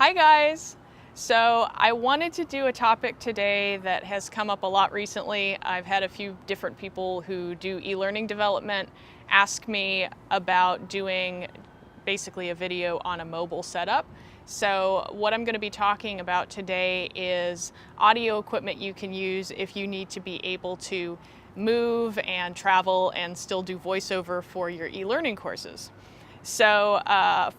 Hi guys! So I wanted to do a topic today that has come up a lot recently. I've had a few different people who do e-learning development ask me about doing basically a video on a mobile setup. So what I'm going to be talking about today is audio equipment you can use if you need to be able to move and travel and still do voiceover for your e-learning courses. So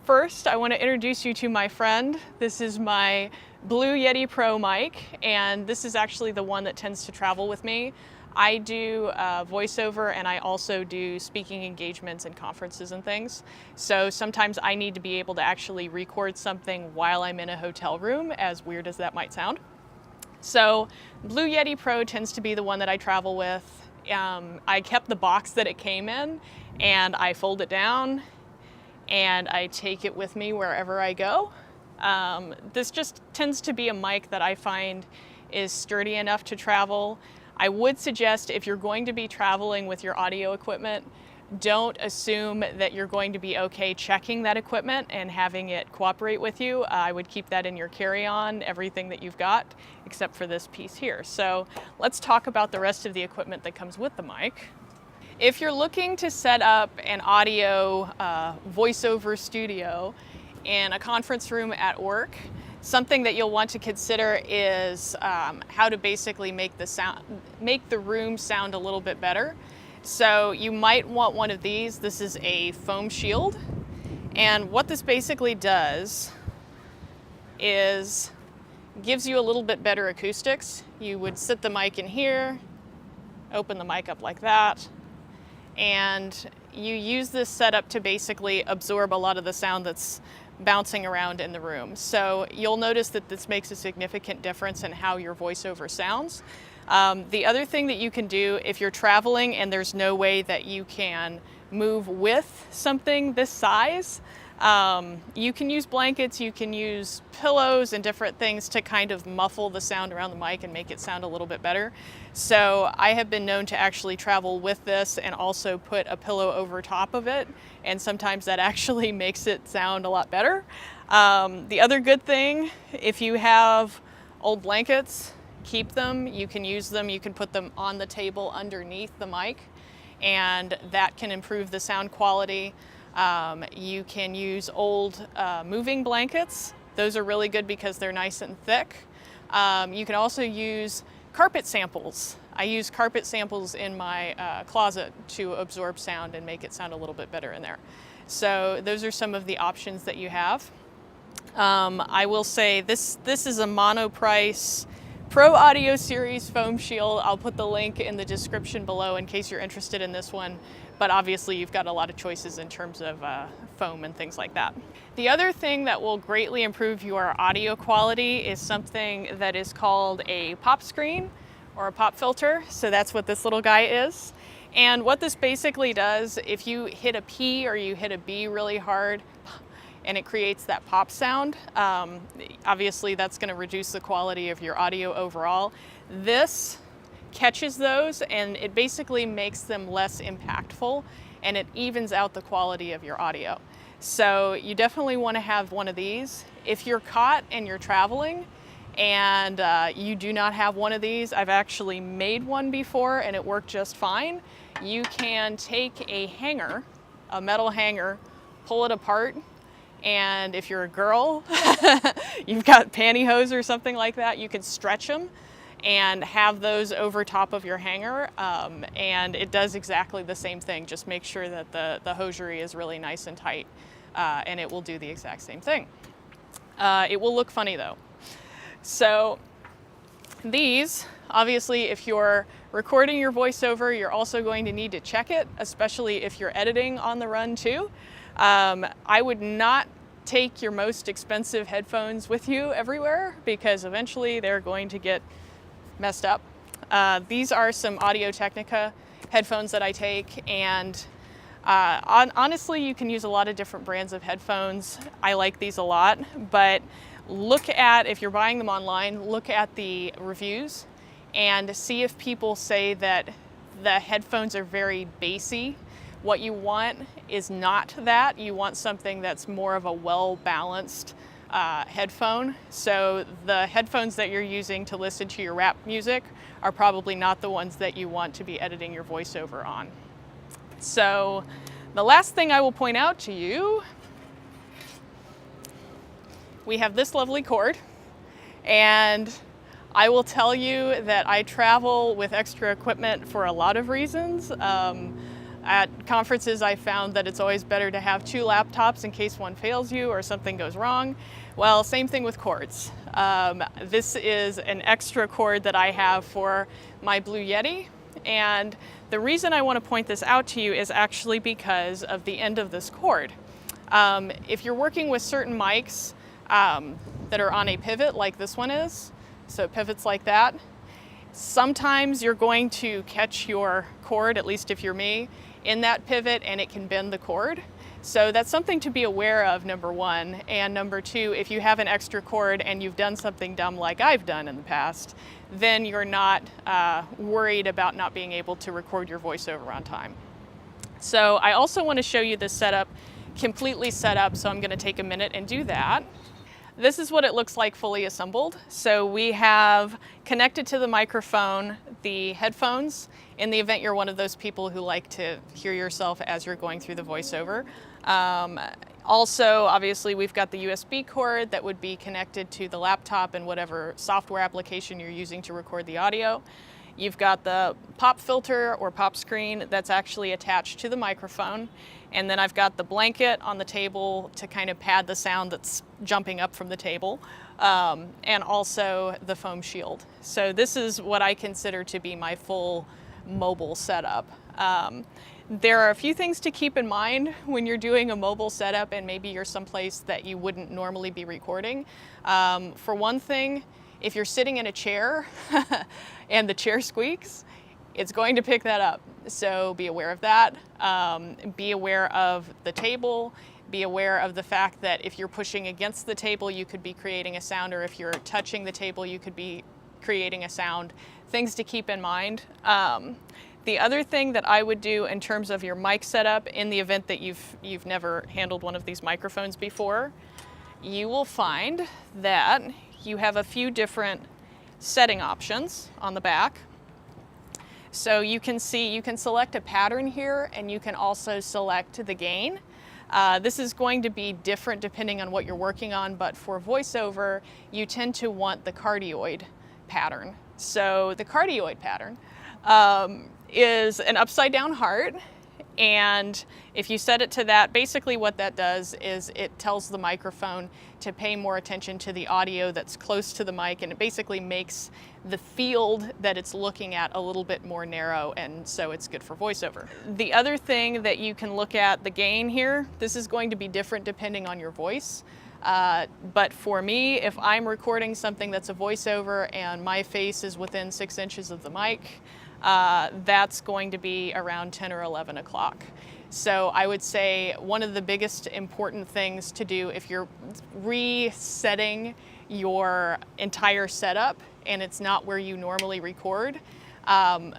first, I want to introduce you to my friend. This is my blue Yeti Pro Mic, and this is actually the one that tends to travel with me. I do voiceover, and I also do speaking engagements and conferences and things. So sometimes I need to be able to actually record something while I'm in a hotel room, as weird as that might sound. So blue Yeti Pro tends to be the one that I travel with. I kept the box that it came in, and I fold it down, and I take it with me wherever I go. This just tends to be a mic that I find is sturdy enough to travel. I would suggest if you're going to be traveling with your audio equipment, don't assume that you're going to be okay checking that equipment and having it cooperate with you. I would keep that in your carry-on, everything that you've got, except for this piece here. So let's talk about the rest of the equipment that comes with the mic. If you're looking to set up an audio voiceover studio in a conference room at work, something that you'll want to consider is how to basically make the room sound a little bit better. So you might want one of these. This is a foam shield, and what this basically does is gives you a little bit better acoustics. You would sit the mic in here, open the mic up like that, and you use this setup to basically absorb a lot of the sound that's bouncing around in the room. So you'll notice that this makes a significant difference in how your voiceover sounds. The other thing that you can do if you're traveling and there's no way that you can move with something this size, you can use blankets, you can use pillows and different things to kind of muffle the sound around the mic and make it sound a little bit better. So I have been known to actually travel with this and also put a pillow over top of it, and sometimes that actually makes it sound a lot better. The other good thing, if you have old blankets, keep them. You can use them, you can put them on the table underneath the mic, and that can improve the sound quality. You can use old moving blankets. Those are really good because they're nice and thick. You can also use carpet samples. I use carpet samples in my closet to absorb sound and make it sound a little bit better in there. So those are some of the options that you have. I will say this is a Monoprice Pro Audio Series foam shield. I'll put the link in the description below in case you're interested in this one. But obviously you've got a lot of choices in terms of foam and things like that. The other thing that will greatly improve your audio quality is something that is called a pop screen or a pop filter. So that's what this little guy is. And what this basically does, if you hit a P or you hit a B really hard and it creates that pop sound, obviously that's going to reduce the quality of your audio overall. This catches those and it basically makes them less impactful, and it evens out the quality of your audio. So you definitely want to have one of these. If you're caught and you're traveling and you do not have one of these, I've actually made one before and it worked just fine. You can take a hanger, a metal hanger, pull it apart, and if you're a girl, you've got pantyhose or something like that, you can stretch them and have those over top of your hanger, and it does exactly the same thing. Just make sure that the hosiery is really nice and tight, and it will do the exact same thing. It will look funny though. So these, obviously if you're recording your voiceover, you're also going to need to check it, especially if you're editing on the run too. I would not take your most expensive headphones with you everywhere because eventually they're going to get messed up. These are some Audio Technica headphones that I take, and honestly you can use a lot of different brands of headphones. I like these a lot, but look at, if you're buying them online, look at the reviews and see if people say that the headphones are very bassy. What you want is not that. You want something that's more of a well-balanced headphone. So the headphones that you're using to listen to your rap music are probably not the ones that you want to be editing your voiceover on. So the last thing I will point out to you, we have this lovely cord, and I will tell you that I travel with extra equipment for a lot of reasons. At conferences, I found that it's always better to have 2 laptops in case one fails you or something goes wrong. Well, same thing with cords. This is an extra cord that I have for my Blue Yeti, and the reason I want to point this out to you is actually because of the end of this cord. If you're working with certain mics that are on a pivot like this one is, so pivots like that, sometimes you're going to catch your cord, at least if you're me, in that pivot, and it can bend the cord. So that's something to be aware of, number one. And number two, if you have an extra cord and you've done something dumb like I've done in the past, then you're not worried about not being able to record your voiceover on time. So I also want to show you this setup completely set up, so I'm going to take a minute and do that. This is what it looks like fully assembled. So we have connected to the microphone the headphones in the event you're one of those people who like to hear yourself as you're going through the voiceover. Also, obviously, we've got the USB cord that would be connected to the laptop and whatever software application you're using to record the audio. You've got the pop filter or pop screen that's actually attached to the microphone. And then I've got the blanket on the table to kind of pad the sound that's jumping up from the table, and also the foam shield. So this is what I consider to be my full mobile setup. There are a few things to keep in mind when you're doing a mobile setup and maybe you're someplace that you wouldn't normally be recording. For one thing, if you're sitting in a chair and the chair squeaks, it's going to pick that up. So be aware of that. Be aware of the table. Be aware of the fact that if you're pushing against the table, you could be creating a sound, or if you're touching the table, you could be creating a sound. Things to keep in mind. The other thing that I would do in terms of your mic setup, in the event that you've never handled one of these microphones before, you will find that you have a few different setting options on the back. So you can select a pattern here, and you can also select the gain. This is going to be different depending on what you're working on, but for voiceover, you tend to want the cardioid pattern. So the cardioid pattern is an upside down heart, and if you set it to that, basically what that does is it tells the microphone to pay more attention to the audio that's close to the mic, and it basically makes the field that it's looking at a little bit more narrow, and so it's good for voiceover. The other thing that you can look at, the gain here, this is going to be different depending on your voice. But for me, if I'm recording something that's a voiceover and my face is within 6 inches of the mic, that's going to be around 10 or 11 o'clock. So I would say one of the biggest important things to do if you're resetting your entire setup and it's not where you normally record,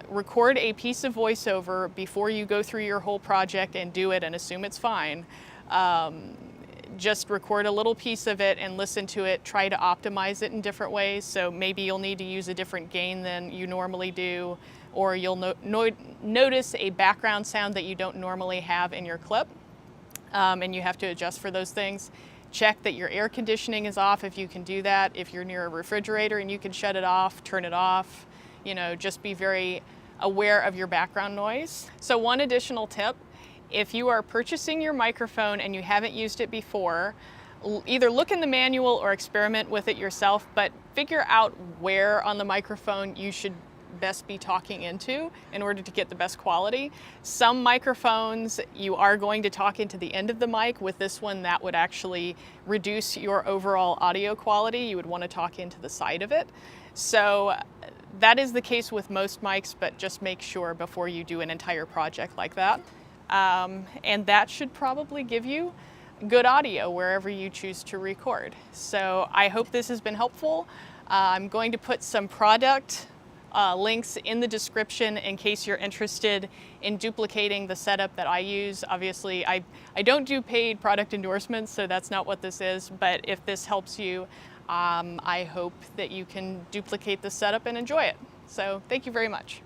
record a piece of voiceover before you go through your whole project and do it and assume it's fine. Just record a little piece of it and listen to it, try to optimize it in different ways. So maybe you'll need to use a different gain than you normally do, or you'll notice a background sound that you don't normally have in your clip, and you have to adjust for those things. Check that your air conditioning is off if you can do that. If you're near a refrigerator and you can shut it off, turn it off. You know, just be very aware of your background noise. So one additional tip, if you are purchasing your microphone and you haven't used it before, either look in the manual or experiment with it yourself, but figure out where on the microphone you should best be talking into in order to get the best quality. Some microphones you are going to talk into the end of the mic. With this one, that would actually reduce your overall audio quality. You would want to talk into the side of it. So that is the case with most mics, but just make sure before you do an entire project like that. And that should probably give you good audio wherever you choose to record. So I hope this has been helpful. I'm going to put some product links in the description in case you're interested in duplicating the setup that I use. Obviously, I don't do paid product endorsements, so that's not what this is, but if this helps you, I hope that you can duplicate the setup and enjoy it. So thank you very much.